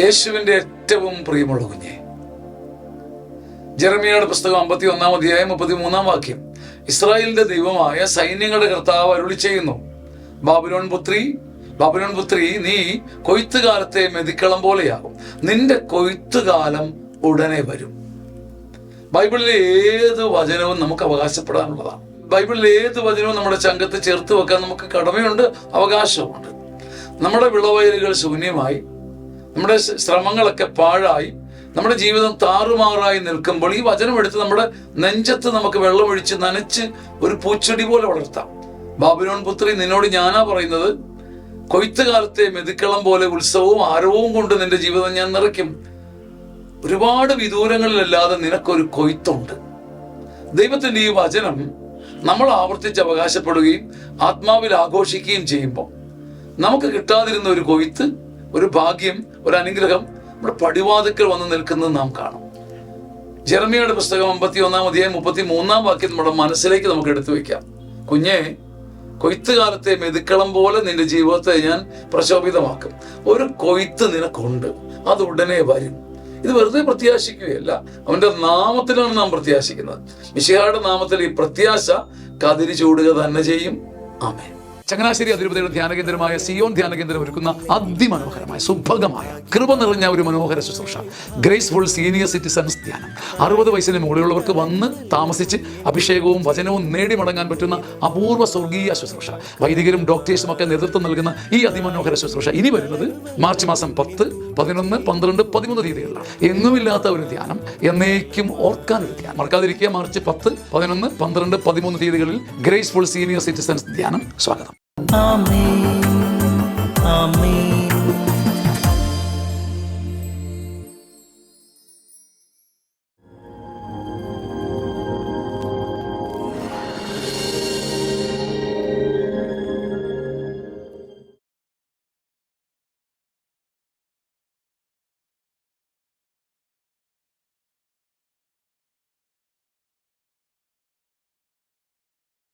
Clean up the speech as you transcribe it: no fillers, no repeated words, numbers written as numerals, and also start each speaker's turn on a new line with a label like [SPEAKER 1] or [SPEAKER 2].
[SPEAKER 1] യേശുവിന്റെ ഏറ്റവും പ്രിയമുള്ള കുഞ്ഞെ, ജെറമിയയുടെ പുസ്തകം 51 അധ്യായം 33 വാക്യം, ഇസ്രായേലിന്റെ ദൈവമായ സൈന്യങ്ങളുടെ കർത്താവ് അരുളി ചെയ്യുന്നു, ബാബിലോൺ പുത്രി, നീ കൊയ്ത്തുകാലത്തെ മെതിക്കളം പോലെയാകും. നിന്റെ കൊയ്ത്തുകാലം ഉടനെ വരും. ബൈബിളിലെ ഏത് വചനവും നമുക്ക് അവകാശപ്പെടാനുള്ളതാണ്. ബൈബിളിലെ ഏത് വചനവും നമ്മുടെ ചങ്കത്ത് ചേർത്ത് വെക്കാൻ നമുക്ക് കടമയുണ്ട്, അവകാശമുണ്ട്. നമ്മുടെ വിളവയലുകൾ ശൂന്യമായി, നമ്മുടെ ശ്രമങ്ങളൊക്കെ പാഴായി, നമ്മുടെ ജീവിതം താറുമാറായി നിൽക്കുമ്പോൾ ഈ വചനം എടുത്ത് നമ്മുടെ നെഞ്ചത്ത് നമുക്ക് വെള്ളമൊഴിച്ച് നനച്ച് ഒരു പൂച്ചെടി പോലെ വളർത്താം. ബാബിലോൺ പുത്രി, നിന്നോട് ഞാനാ പറയുന്നത്, കൊയ്ത്തുകാലത്തെ മെതിക്കളം പോലെ ഉത്സവവും ആരവവും കൊണ്ട് നിന്റെ ജീവിതം ഞാൻ നിറയ്ക്കും. ഒരുപാട് വിദൂരങ്ങളിലല്ലാതെ നിനക്കൊരു കൊയ്ത്തുണ്ട്. ദൈവത്തിന്റെ ഈ വചനം നമ്മൾ ആവർത്തിച്ച് അവകാശപ്പെടുകയും ആത്മാവിൽ ആഘോഷിക്കുകയും ചെയ്യുമ്പോൾ നമുക്ക് കിട്ടാതിരുന്ന ഒരു കൊയ്ത്ത്, ഒരു ഭാഗ്യം, ഒരു അനുഗ്രഹം നമ്മുടെ പടിവാതിക്കൽ വന്ന് നിൽക്കുന്നത് നാം കാണും. ജെറമിയയുടെ പുസ്തകം 51 അധ്യായം 33 വാക്യം നമ്മുടെ മനസ്സിലേക്ക് നമുക്ക് എടുത്തു വെക്കാം. കുഞ്ഞെ, കൊയ്ത്തുകാലത്തെ മെതിക്കളം പോലെ നിന്റെ ജീവിതത്തെ ഞാൻ പ്രശോഭിതമാക്കും. ഒരു കൊയ്ത്ത് നിനക്കുണ്ട്, അത് ഉടനെ വരും. ഇത് വെറുതെ പ്രത്യാശിക്കുകയല്ല, അവന്റെ നാമത്തിലാണ് നാം പ്രത്യാശിക്കുന്നത്. മിശിഹായുടെ നാമത്തിൽ ഈ പ്രത്യാശ കതിരി ചൂടുക തന്നെ ചെയ്യും. ആമേൻ. ചങ്ങനാശ്ശേരി അതിരൂപതയുടെ ധ്യാനകേന്ദ്രമായ സിയോൻ ധ്യാനകേന്ദ്രം ഒരുക്കുന്ന അതിമനോഹരമായ സുഭഗമായ കൃപ നിറഞ്ഞ ഒരു മനോഹര ശുശ്രൂഷ, ഗ്രേസ്ഫുൾ സീനിയർ സിറ്റിസൺസ് ധ്യാനം. 60 വയസ്സിന് മുകളിലുള്ളവർക്ക് വന്ന് താമസിച്ച് അഭിഷേകവും വചനവും നേടി മടങ്ങാൻ പറ്റുന്ന അപൂർവ സ്വർഗീയ ശുശ്രൂഷ. വൈദികരും ഡോക്ടേഴ്സും ഒക്കെ നേതൃത്വം നൽകുന്ന ഈ അതിമനോഹര ശുശ്രൂഷ ഇനി വരുന്നത് മാർച്ച് മാസം 10, 11, 12, 13 തീയതികളിലാണ്. എങ്ങുമില്ലാത്ത ഒരു ധ്യാനം, എന്നേക്കും ഓർക്കാനൊരു ധ്യാനം. മറക്കാതിരിക്കുക, മാർച്ച് 10, 11, 12, 13 തീയതികളിൽ ഗ്രേസ്ഫുൾ സീനിയർ സിറ്റിസൺസ് ധ്യാനം. സ്വാഗതം.
[SPEAKER 2] ആമേൻ, ആമേൻ.